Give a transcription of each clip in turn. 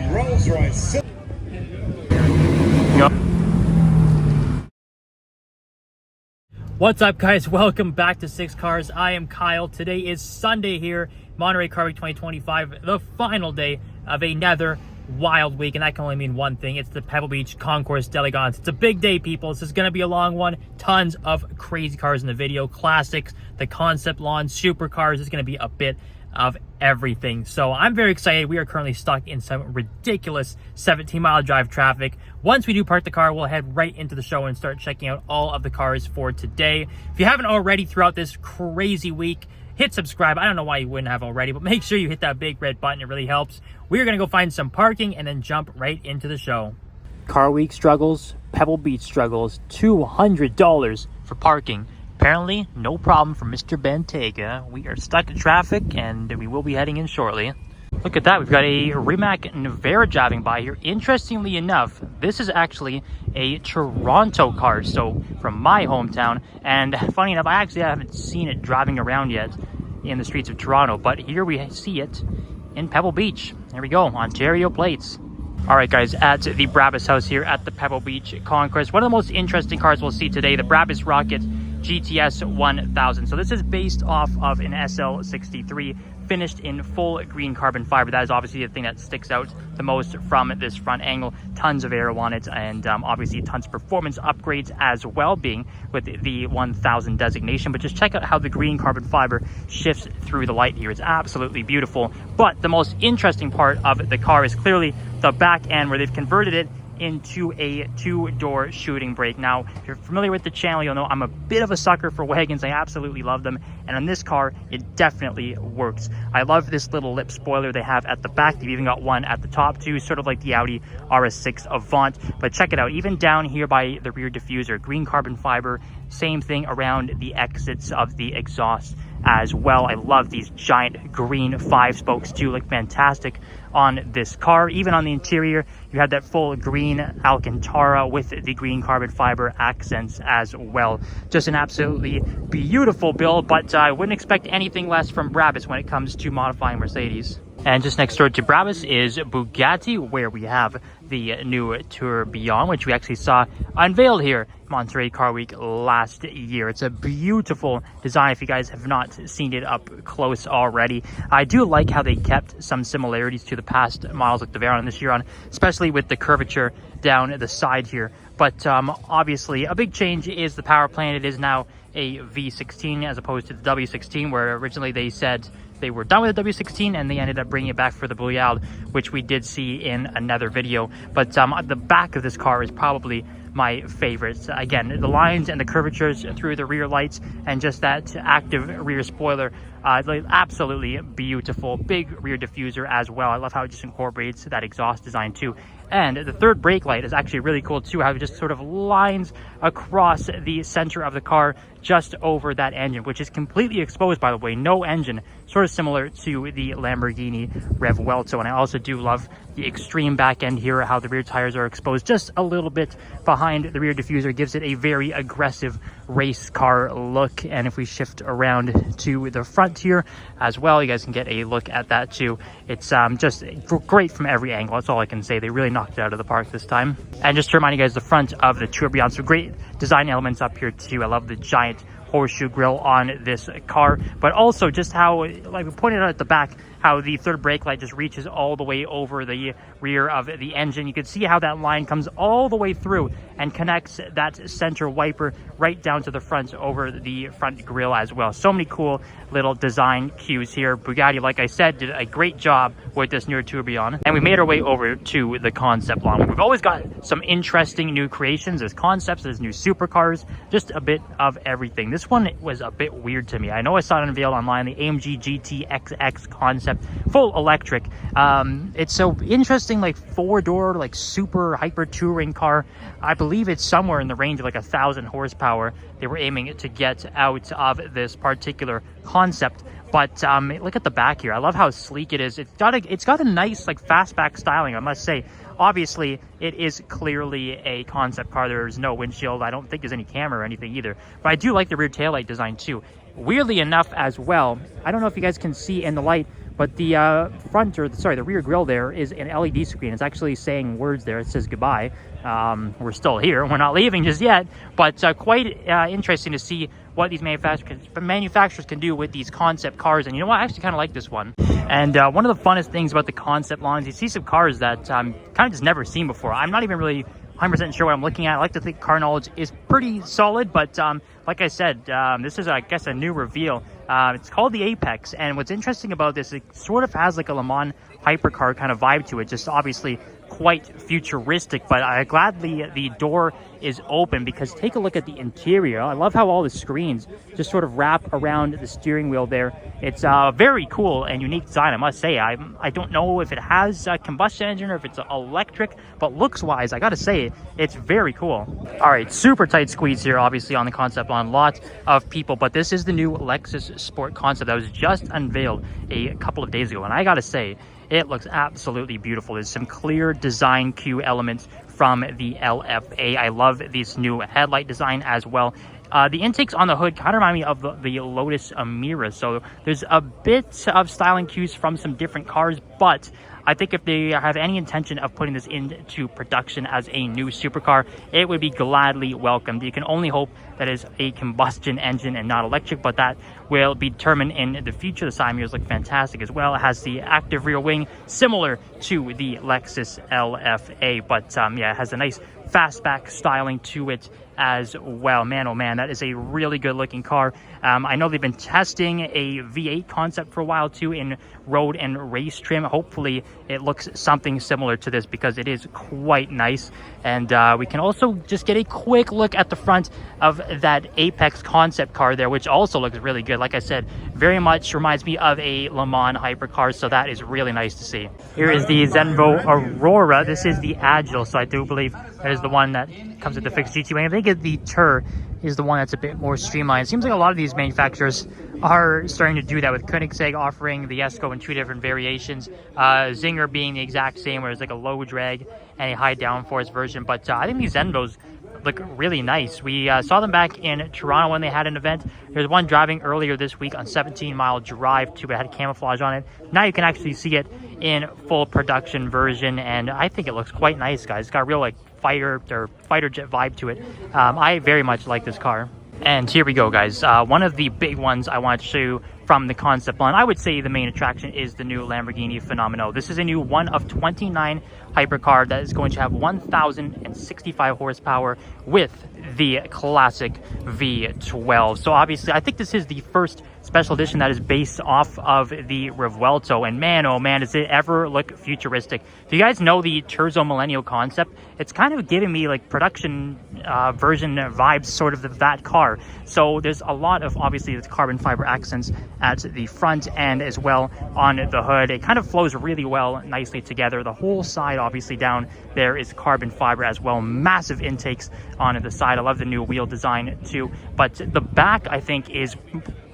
Rolls-Royce. What's up, guys? Welcome back to Six Cars. I am Kyle. Today is Sunday here, Monterey Car Week 2025, the final day of another wild week, and that can only mean one thing. It's the Pebble Beach Concours d'Elegance. It's a big day, people. This is going to be a long one. Tons of crazy cars in the video, classics, the concept lawn, supercars. It's going to be a bit of everything. So I'm very excited. We are currently stuck in some ridiculous 17-mile drive traffic. Once we do park the car, we'll head right into the show and start checking out all of the cars for today. If you haven't already throughout this crazy week, hit subscribe. I don't know why you wouldn't have already, but make sure you hit that big red button. It really helps. We're going to go find some parking and then jump right into the show. Car Week struggles, Pebble Beach struggles, $200 for parking. Apparently, no problem for Mr. Bentayga. We are stuck in traffic, and we will be heading in shortly. Look at that. We've got a Rimac Nevera driving by here. Interestingly enough, this is actually a Toronto car, so from my hometown. And funny enough, I haven't seen it driving around yet in the streets of Toronto, but here we see it in Pebble Beach. There we go, Ontario plates. All right, guys, at the Brabus house here at the Pebble Beach Concourse. One of the most interesting cars we'll see today, the Brabus Rocket GTS 1000. So this is based off of an SL63 finished in full green carbon fiber. That is obviously the thing that sticks out the most from this front angle. Tons of aero on it, and obviously tons of performance upgrades as well, being with the 1000 designation. But just check out how the green carbon fiber shifts through the light here. It's absolutely beautiful. But the most interesting part of the car is clearly the back end, where they've converted it into a two-door shooting brake. Now, if you're familiar with the channel, you'll know I'm a bit of a sucker for wagons. I absolutely love them, and on this car it definitely works. I love this little lip spoiler they have at the back. They've even got one at the top too, sort of like the Audi RS6 Avant. But check it out, even down here by the rear diffuser, green carbon fiber. Same thing around the exits of the exhaust as well. I love these giant green 5 spokes too, look fantastic on this car. Even on the interior, you have that full green Alcantara with the green carbon fiber accents as well. Just an absolutely beautiful build, but I wouldn't expect anything less from Brabus when it comes to modifying Mercedes. And just next door to Brabus is Bugatti, where we have the new Tourbillon, which we actually saw unveiled here Monterey Car Week last year. It's a beautiful design if you guys have not seen it up close already. I do like how they kept some similarities to the past models like the Veyron and the Chiron, especially with the curvature down the side here. But obviously a big change is the power plant. It is now a V16 as opposed to the W16, where originally they said they were done with the W16 and they ended up bringing it back for the Boreal, which we did see in another video. But the back of this car is probably my favorites. Again, the lines and the curvatures through the rear lights and just that active rear spoiler, absolutely beautiful. Big rear diffuser as well. I love how it just incorporates that exhaust design too. And the third brake light is actually really cool too, how it just sort of lines across the center of the car just over that engine, which is completely exposed, by the way. No engine, sort of similar to the Lamborghini Revuelto. And I also do love the extreme back end here, how the rear tires are exposed just a little bit behind the rear diffuser. Gives it a very aggressive race car look. And if we shift around to the front here as well, you guys can get a look at that too. It's just great from every angle. That's all I can say. They really knocked it out of the park this time. And just to remind you guys, the front of the Tourbillon, so great design elements up here too. I love the giant horseshoe grille on this car, but also just how, like we pointed out at the back, how the third brake light just reaches all the way over the rear of the engine. You can see how that line comes all the way through and connects that center wiper right down to the front over the front grille as well. So many cool little design cues here. Bugatti, like I said, did a great job with this newer Tourbillon. And we made our way over to the concept lawn. We've always got some interesting new creations. There's concepts, there's new supercars, just a bit of everything. This one was a bit weird to me. I know I saw it unveiled online, the AMG GT XX concept, full electric. It's so interesting, like 4-door, like super hyper touring car. I believe it's somewhere in the range of like 1,000 horsepower they were aiming to get out of this particular concept. But look at the back here. I love how sleek it is. It's got a nice like fastback styling, I must say. Obviously, it is clearly a concept car. There's no windshield. I don't think there's any camera or anything either. But I do like the rear taillight design too. Weirdly enough as well, I don't know if you guys can see in the light, but the the rear grille there is an LED screen. It's actually saying words there. It says goodbye. We're still here. We're not leaving just yet, but quite interesting to see what these manufacturers can do with these concept cars. And you know what? I actually kind of like this one. And one of the funnest things about the concept line is you see some cars that kind of just never seen before. I'm not even really 100% sure what I'm looking at. I like to think car knowledge is pretty solid, but like I said, this is, I guess, a new reveal. It's called the Apex, and what's interesting about this, it sort of has like a Le Mans hypercar kind of vibe to it, just obviously quite futuristic, but gladly the door is open because take a look at the interior. I love how all the screens just sort of wrap around the steering wheel there. It's very cool and unique design, I must say. I don't know if it has a combustion engine or if it's electric, but looks wise, I gotta say, it's very cool. All right, super tight squeeze here, obviously, on the concept line. Lots of people, but this is the new Lexus Sport Concept that was just unveiled a couple of days ago, and I gotta say, it looks absolutely beautiful. There's some clear design cue elements from the LFA. I love this new headlight design as well. The intakes on the hood kind of remind me of the Lotus Emira, so there's a bit of styling cues from some different cars, but I think if they have any intention of putting this into production as a new supercar, it would be gladly welcomed. You can only hope that is a combustion engine and not electric, but that will be determined in the future. The side mirrors look fantastic as well. It has the active rear wing, similar to the Lexus LFA, but yeah, it has a nice fastback styling to it as well. Man, oh man, that is a really good looking car. I know they've been testing a V8 concept for a while too in road and race trim. Hopefully it looks something similar to this because it is quite nice. And we can also just get a quick look at the front of that Apex concept car there, which also looks really good. Like I said, very much reminds me of a Le Mans hypercar, so that is really nice to see. Here is the Zenvo Aurora. This is the Agile, so I do believe that is the one that comes with the fixed GT wing. I think the Tur is the one that's a bit more streamlined. It seems like a lot of these manufacturers are starting to do that, with Koenigsegg offering the Esco in 2 different variations, Zinger being the exact same, where it's like a low drag and a high downforce version. But I think these Zenvos look really nice. We saw them back in Toronto when they had an event. There's one driving earlier this week on 17-mile drive too. It had camouflage on it. Now you can actually see it in full production version, and I think it looks quite nice, guys. It's got a real like fighter jet vibe to it. I very much like this car. And here we go, guys. One of the big ones I want to show you from the concept line, I would say the main attraction is the new Lamborghini Fenomeno. This is a new 1 of 29 hypercar that is going to have 1,065 horsepower with the classic V12. So obviously, I think this is the first special edition that is based off of the Revuelto, and man, oh man, does it ever look futuristic. If you guys know the Terzo Millennial concept, it's kind of giving me like production version vibes, sort of that car. So there's a lot of, obviously, the carbon fiber accents at the front and as well on the hood. It kind of flows really well, nicely together. The whole side, obviously, down there is carbon fiber as well. Massive intakes on the side. I love the new wheel design too, but the back, I think, is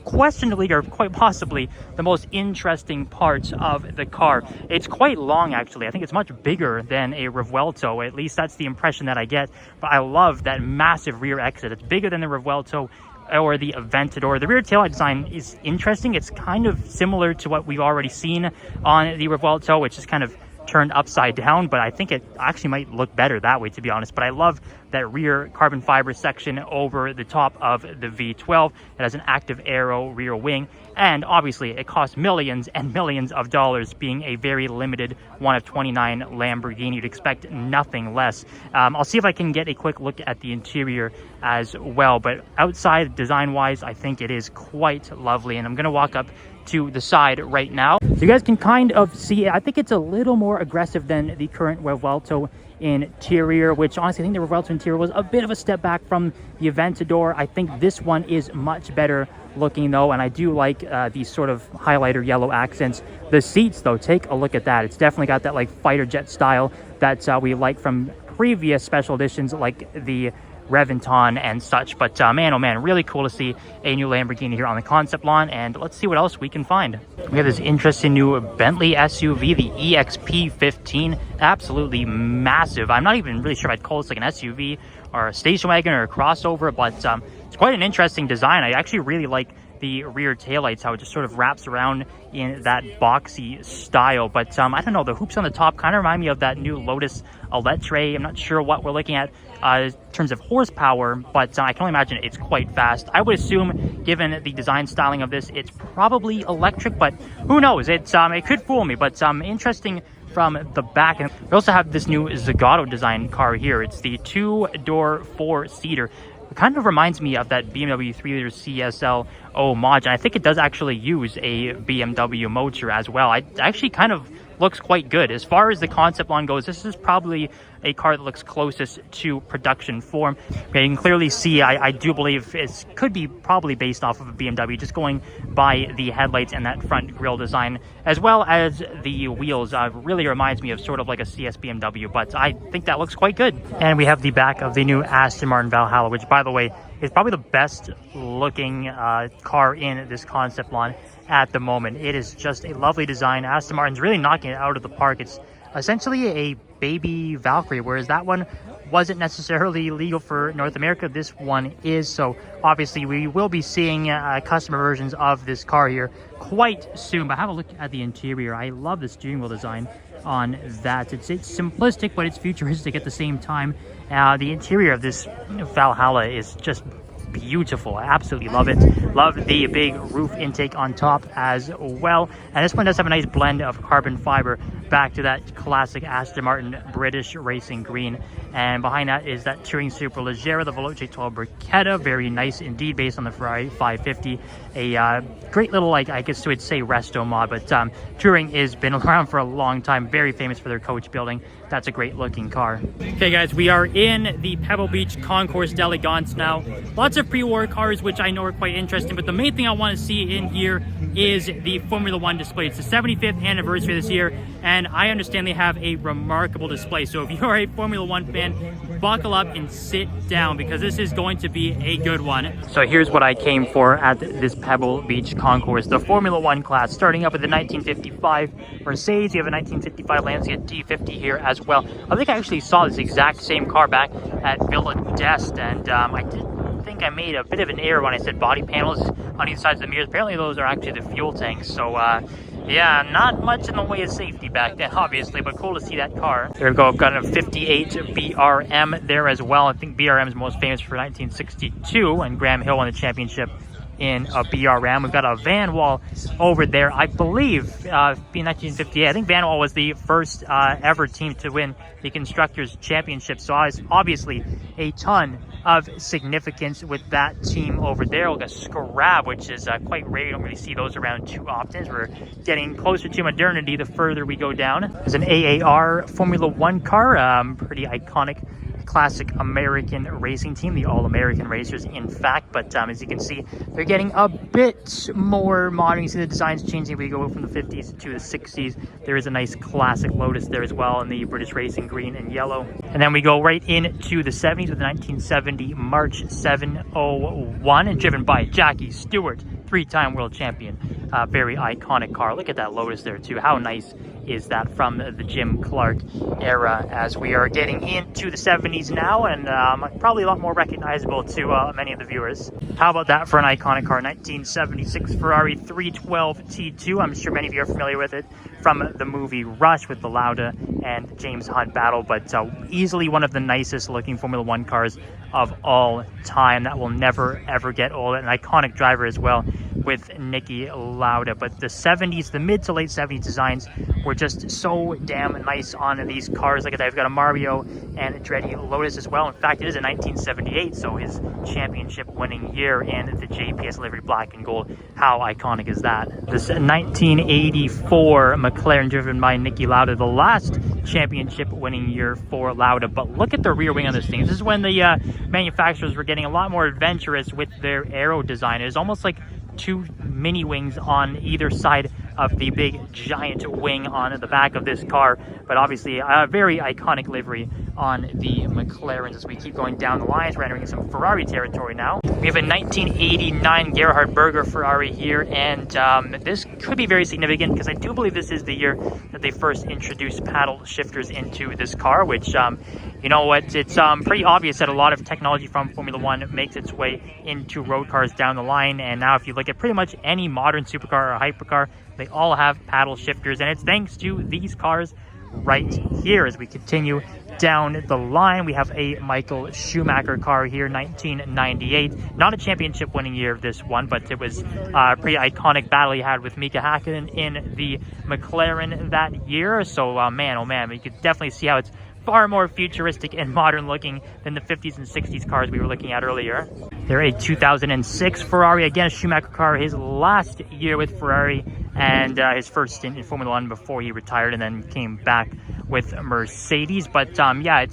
questionably, or quite possibly, the most interesting part of the car. It's quite long, actually. I think it's much bigger than a Revuelto. At least that's the impression that I get. But I love that massive rear exit. It's bigger than the Revuelto or the Aventador. The rear taillight design is interesting. It's kind of similar to what we've already seen on the Revuelto, which is kind of turned upside down, but I think it actually might look better that way, to be honest. But I love that rear carbon fiber section over the top of the V12. It has an active aero rear wing, and obviously it costs millions and millions of dollars, being a very limited 1 of 29 Lamborghini. You'd expect nothing less. I'll see if I can get a quick look at the interior as well, but outside, design wise, I think it is quite lovely. And I'm going to walk up to the side right now so you guys can kind of see it. I think it's a little more aggressive than the current Revuelto interior, which honestly I think the Revuelto interior was a bit of a step back from the Aventador. I think this one is much better looking though, and I do like these sort of highlighter yellow accents. The seats though, take a look at that. It's definitely got that like fighter jet style that we like from previous special editions like the Reventon and such. But man, oh man, really cool to see a new Lamborghini here on the concept lawn. And let's see what else we can find. We have this interesting new Bentley SUV, the EXP15. Absolutely massive. I'm not even really sure if I'd call this like an SUV or a station wagon or a crossover, but it's quite an interesting design. I actually really like the rear taillights, how it just sort of wraps around in that boxy style. But I don't know, the hoops on the top kind of remind me of that new Lotus Electre. I'm not sure what we're looking at in terms of horsepower, but I can only imagine it's quite fast. I would assume, given the design styling of this, it's probably electric, but who knows? It could fool me. But interesting from the back. And we also have this new Zagato design car here. It's the 2-door 4-seater. It kind of reminds me of that BMW 3-liter CSL Mod, and I think it does actually use a BMW motor as well. It actually kind of looks quite good. As far as the concept line goes, this is probably a car that looks closest to production form. Okay, you can clearly see, I do believe it could be probably based off of a BMW, just going by the headlights and that front grille design, as well as the wheels. Really reminds me of sort of like a CS BMW, but I think that looks quite good. And we have the back of the new Aston Martin Valhalla, which, by the way, is probably the best looking car in this concept line at the moment. It is just a lovely design. Aston Martin's really knocking it out of the park. It's essentially a baby Valkyrie, whereas that one wasn't necessarily legal for North America. This one is, so obviously we will be seeing customer versions of this car here quite soon. But have a look at the interior. I love the steering wheel design on that. It's simplistic, but it's futuristic at the same time. The interior of this Valhalla is just beautiful. I absolutely love it. Love the big roof intake on top as well. And this one does have a nice blend of carbon fiber back to that classic Aston Martin British racing green. And behind that is that Touring Superleggera, the Veloce 12 Bruschetta. Very nice indeed, based on the Ferrari 550. A great little, like, I guess we'd say resto mod, but Touring has been around for a long time. Very famous for their coach building. That's a great looking car. Okay guys, we are in the Pebble Beach Concours d'Elegance now. Lots of pre-war cars, which I know are quite interesting, but the main thing I want to see in here is the Formula One display. It's the 75th anniversary this year, and I understand they have a remarkable display. So if you are a Formula One fan, buckle up and sit down, because this is going to be a good one. So here's what I came for at this Pebble Beach Concours. The Formula One class, starting up with the 1955 Mercedes. You have a 1955 Lancia D50 here as well. I think I actually saw this exact same car back at Villa d'Este, and I did think I made a bit of an error when I said body panels on each side of the mirrors. Apparently those are actually the fuel tanks. So yeah, not much in the way of safety back then, obviously, but cool to see that car. There we go, I've got a 58 BRM there as well. I think BRM is most famous for 1962, and Graham Hill won the championship in a BRM. We've got a Van Wall over there. I believe in 1958, I think Van Wall was the first ever team to win the Constructors' Championship. So obviously a ton of significance with that team over there. We've got Scrab, which is quite rare. You don't really see those around too often. We're getting closer to modernity the further we go down. There's an AAR Formula One car, pretty iconic classic American racing team, the All-American Racers, in fact. But as you can see, they're getting a bit more modern. You see the designs changing. We go from the 50s to the 60s. There is a nice classic Lotus there as well in the British racing green and yellow. And then we go right into the 70s with the 1970 March 701, and driven by Jackie Stewart, three-time world champion. Very iconic car. Look at that Lotus there too. How nice is that from the Jim Clark era, as we are getting into the 70s now, and probably a lot more recognizable to many of the viewers. How about that for an iconic car? 1976 Ferrari 312 T2. I'm sure many of you are familiar with it from the movie Rush with the Lauda and James Hunt battle, but easily one of the nicest looking Formula One cars of all time. That will never ever get old. An iconic driver as well with Nicky Lauda. But the 70s, the mid to late 70s designs were just so damn nice on these cars. Like I said, I've got a Mario and Andretti Lotus as well. In fact, it is a 1978, so his championship winning year in the JPS livery black and gold. How iconic is that? This 1984 McLaren driven by Nicky Lauda, the last championship winning year for Lauda. But look at the rear wing on this thing. This is when the manufacturers were getting a lot more adventurous with their aero design. It is almost like two mini wings on either side of the big giant wing on the back of this car. But obviously a very iconic livery on the McLarens as we keep going down the lines. We're entering some Ferrari territory now. We have a 1989 Gerhard Berger Ferrari here, and this could be very significant because I do believe this is the year that they first introduced paddle shifters into this car, which, you know what, it's pretty obvious that a lot of technology from Formula One makes its way into road cars down the line, and now if you look at pretty much any modern supercar or hypercar, they all have paddle shifters, and it's thanks to these cars right here. As we continue down the line, we have a Michael Schumacher car here, 1998. Not a championship winning year of this one, but it was a pretty iconic battle he had with Mika Häkkinen in the McLaren that year. So man, oh man, you could definitely see how it's far more futuristic and modern looking than the 50s and 60s cars we were looking at earlier. They're a 2006 Ferrari, again a Schumacher car, his last year with Ferrari and his first stint in Formula One before he retired and then came back with Mercedes. But yeah,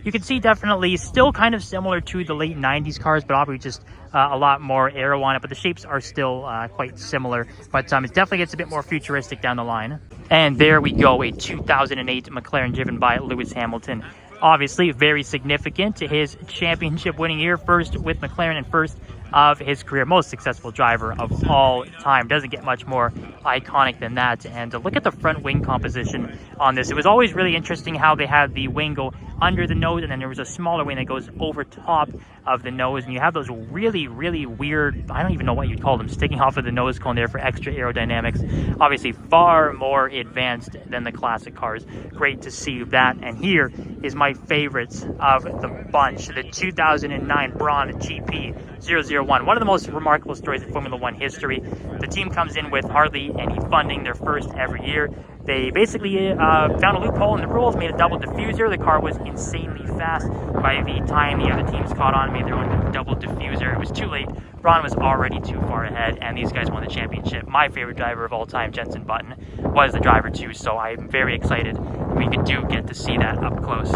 you can see definitely still kind of similar to the late 90s cars, but obviously just a lot more aero on it, but the shapes are still quite similar, but it definitely gets a bit more futuristic down the line. And there we go, a 2008 McLaren driven by Lewis Hamilton. Obviously very significant to his championship winning year, first with McLaren and first of his career, most successful driver of all time. Doesn't get much more iconic than that. And look at the front wing composition on this. It was always really interesting how they had the wing go under the nose, and then there was a smaller wing that goes over top of the nose, and you have those really weird, I don't even know what you'd call them, sticking off of the nose cone there for extra aerodynamics. Obviously far more advanced than the classic cars. Great to see that. And here is my favorites of the bunch, the 2009 Brawn BGP-001. One of the most remarkable stories in Formula One history. The team comes in with hardly any funding, their first every year. They basically found a loophole in the rules, made a double diffuser. The car was insanely fast. By the time the other teams caught on, made their own double diffuser. It was too late. Brawn was already too far ahead, and these guys won the championship. My favorite driver of all time, Jenson Button, was the driver too, so I'm very excited we do get to see that up close.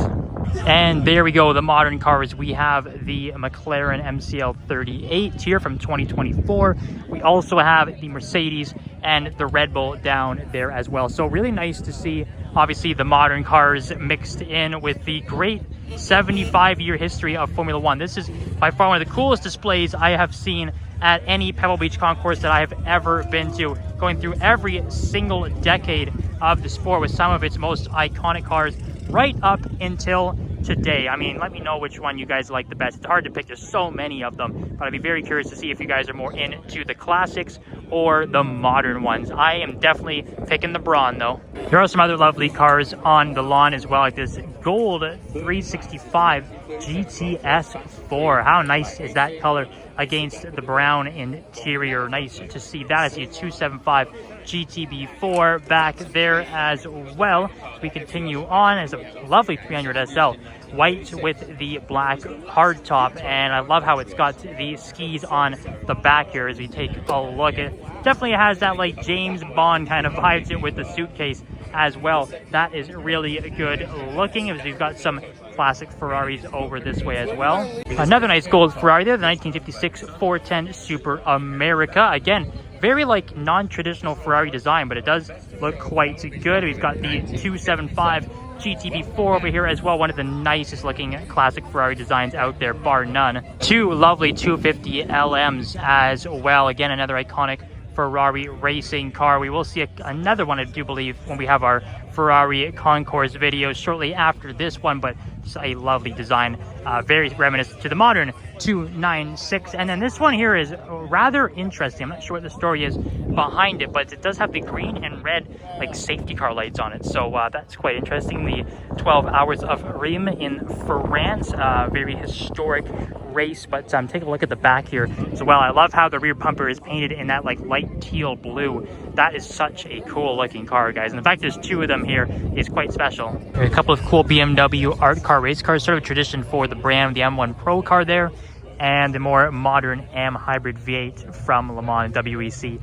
And there we go, the modern cars. We have the McLaren MCL 38 here from 2024. We also have the Mercedes and the Red Bull down there as well. So really nice to see, obviously, the modern cars mixed in with the great 75-year history of Formula One. This is by far one of the coolest displays I have seen at any Pebble Beach concourse that I have ever been to, going through every single decade of the sport with some of its most iconic cars right up until today. I mean, let me know which one you guys like the best. It's hard to pick, there's so many of them, but I'd be very curious to see if you guys are more into the classics or the modern ones. I am definitely picking the Brawn though. There are some other lovely cars on the lawn as well, like this gold 365 GTS4. How nice is that color against the brown interior? Nice to see that. I see a 275 GTB4 back there as well. We continue on as a lovely 300 SL, white with the black hardtop, and I love how it's got the skis on the back here as we take a look. It definitely has that like James Bond kind of vibe to it with the suitcase as well. That is really good looking, as we've got some classic Ferraris over this way as well. Another nice gold Ferrari there, the 1956 410 Super America. Again, very like non-traditional Ferrari design, but it does look quite good. We've got the 275 GTB4 over here as well, one of the nicest looking classic Ferrari designs out there, bar none. Two lovely 250 LMs as well. Again, another iconic Ferrari racing car. We will see another one, I do believe, when we have our Ferrari Concours video shortly after this one, but it's a lovely design, very reminiscent to the modern 296. And then this one here is rather interesting. I'm not sure what the story is behind it, but it does have the green and red like safety car lights on it, so that's quite interesting. The 12 Hours of Reims in France, very historic race. But take a look at the back here as well. I love how the rear bumper is painted in that like light teal blue. That is such a cool looking car, guys, and the fact there's two of them here is quite special. A couple of cool BMW art car race cars, sort of tradition for the brand. The M1 Pro car there, and the more modern M Hybrid V8 from Le Mans WEC.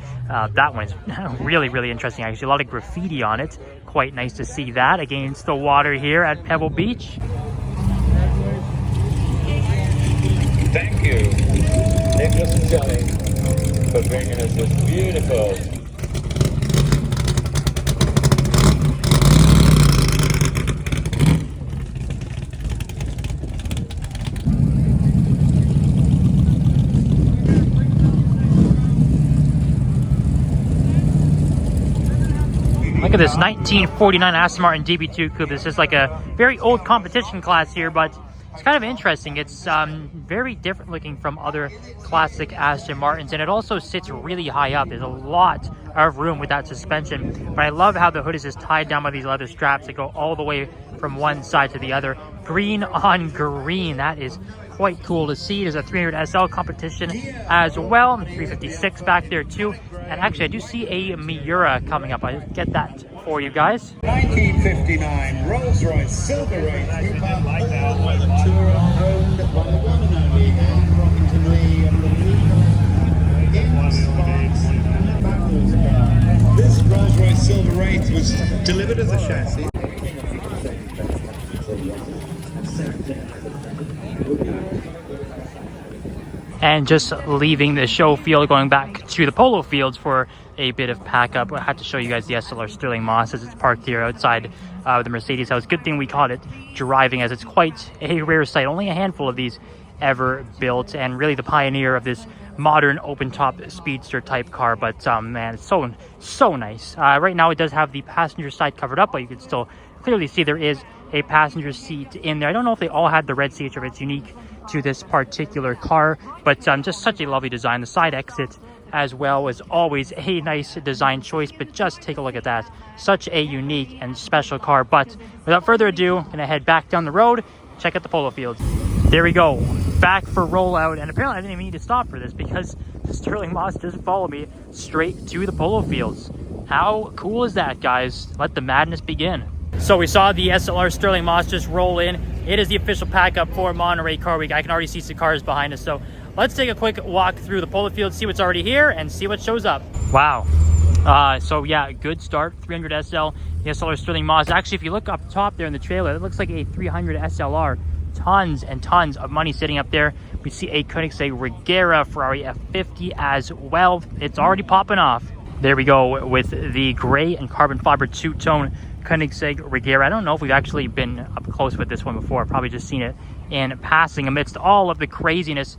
That one is really interesting, actually. A lot of graffiti on it. Quite nice to see that against the water here at Pebble Beach. Thank you, Nicholas and Johnny, for bringing us this beautiful Look at this 1949 Aston Martin DB2 Coupe. This is like a very old competition class here, but it's kind of interesting. It's very different looking from other classic Aston Martins, and it also sits really high up. There's a lot of room with that suspension, but I love how the hood is just tied down by these leather straps that go all the way from one side to the other. Green on green. That is quite cool to see. There's a 300 SL competition as well, 356 back there too. And actually, I do see a Miura coming up. I'll get that for you guys. 1959 Rolls-Royce Silver Race. Like that one. Tourer owned by the one and only Anne Rockington Lee and the This Rolls-Royce Silver Race was delivered as a chassis. And just leaving the show field, going back to the polo fields for a bit of pack-up. I had to show you guys the SLR Sterling Moss as it's parked here outside the Mercedes house. Good thing we caught it driving, as it's quite a rare sight. Only a handful of these ever built, and really the pioneer of this modern open-top speedster type car. But man, it's so nice. Right now it does have the passenger side covered up, but you can still clearly see there is a passenger seat in there. I don't know if they all had the red seats or if it's unique to this particular car, but just such a lovely design. The side exit as well was always a nice design choice, but just take a look at that. Such a unique and special car. But without further ado, I'm gonna head back down the road, check out the polo fields. There we go, back for rollout, and apparently I didn't even need to stop for this because the Sterling Moss just followed me straight to the polo fields. How cool is that, guys? Let the madness begin. So we saw the SLR Sterling Moss just roll in. It is the official pack-up for Monterey Car Week. I can already see some cars behind us. So let's take a quick walk through the polo field, see what's already here, and see what shows up. Wow. So yeah, good start. 300 SL, the SLR Sterling Moss. Actually, if you look up top there in the trailer, it looks like a 300 SLR. Tons and tons of money sitting up there. We see a Koenigsegg Regera Ferrari F50 as well. It's already popping off. There we go with the gray and carbon fiber two-tone Koenigsegg Regera. I don't know if we've actually been up close with this one before. Probably just seen it in passing amidst all of the craziness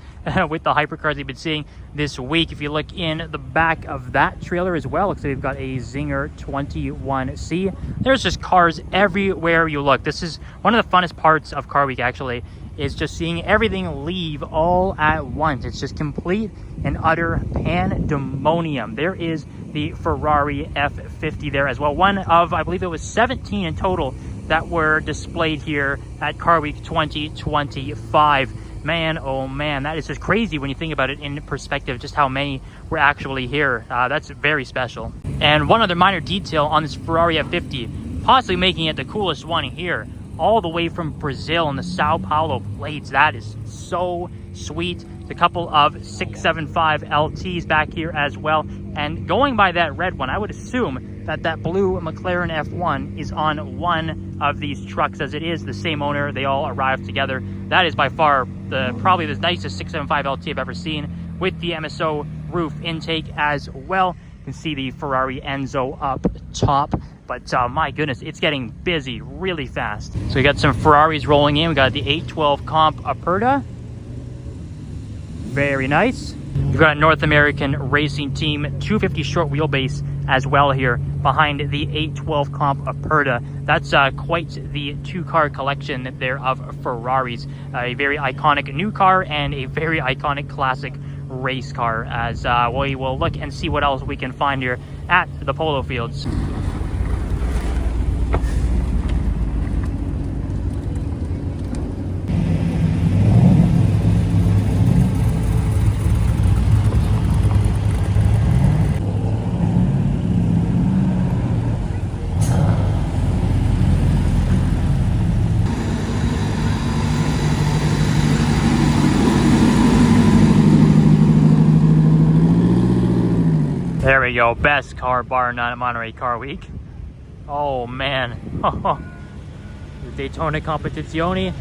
with the hypercars we've been seeing this week. If you look in the back of that trailer as well, looks like they've got a Zinger 21C. There's just cars everywhere you look. This is one of the funnest parts of Car Week, actually, is just seeing everything leave all at once. It's just complete and utter pandemonium. There is the Ferrari F50 there as well. One of, I believe it was 17 in total that were displayed here at Car Week 2025. Man, oh man, that is just crazy when you think about it in perspective, just how many were actually here. That's very special. And one other minor detail on this Ferrari F50, possibly making it the coolest one here, all the way from Brazil in the Sao Paulo plates. That is so sweet. A couple of 675 LTs back here as well. And going by that red one, I would assume that that blue McLaren F1 is on one of these trucks, as it is the same owner. They all arrived together. That is by far probably the nicest 675 LT I've ever seen, with the MSO roof intake as well. You can see the Ferrari Enzo up top. But my goodness, it's getting busy really fast. So we got some Ferraris rolling in. We got the 812 Comp Aperta. Very nice. We've got a North American Racing Team 250 short wheelbase as well here behind the 812 Comp Aperta. That's quite the two-car collection there of Ferraris. A very iconic new car and a very iconic classic race car, as we will look and see what else we can find here at the polo fields. There we go, best car bar none at Monterey Car Week. Oh man, the Daytona Competizione.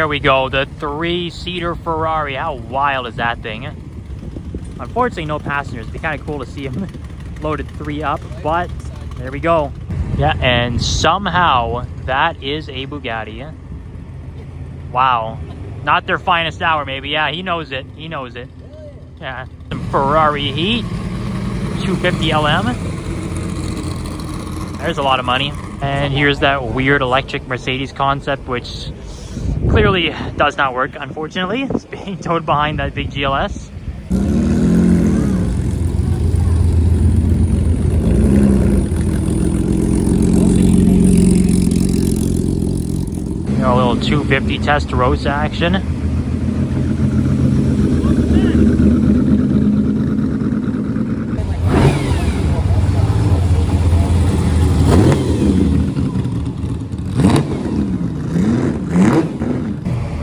we go, the 3-seater Ferrari. How wild is that thing? Unfortunately, no passengers. It'd be kind of cool to see him loaded 3 up, but there we go. Yeah, and somehow that is a Bugatti. Wow. Not their finest hour, maybe. Yeah, he knows it. He knows it. Yeah, some Ferrari heat. 250 LM. There's a lot of money. And here's that weird electric Mercedes concept, which clearly does not work, unfortunately. It's being towed behind that big GLS. You know, a little 250 Testarossa action.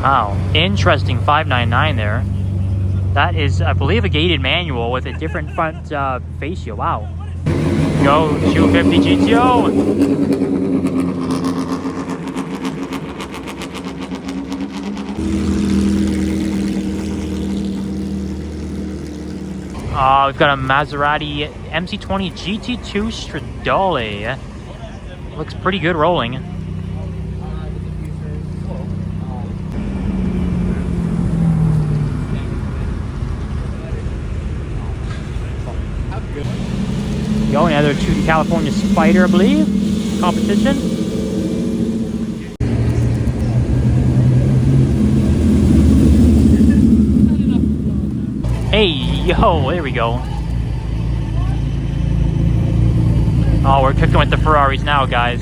Wow, interesting 599 there. That is, I believe, a gated manual with a different front fascia. Wow. Go 250 GTO. We've got a Maserati MC20 GT2 Stradale. Looks pretty good rolling. Go another 2 California Spider, I believe. Competition. Hey, yo, there we go. Oh, we're cooking with the Ferraris now, guys.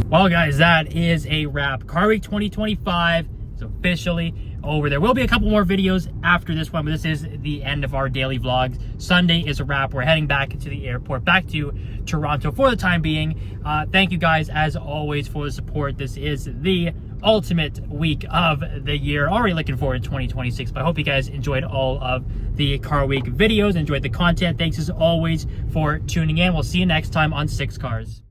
Well, guys, that is a wrap. Car Week 2025 is officially over. There will be a couple more videos after this one, but this is the end of our daily vlogs. Sunday is a wrap. We're heading back to the airport, back to Toronto for the time being. Thank you guys, as always, for the support. This is the ultimate week of the year. Already looking forward to 2026, but I hope you guys enjoyed all of the Car Week videos, enjoyed the content. Thanks, as always, for tuning in. We'll see you next time on 6 Cars.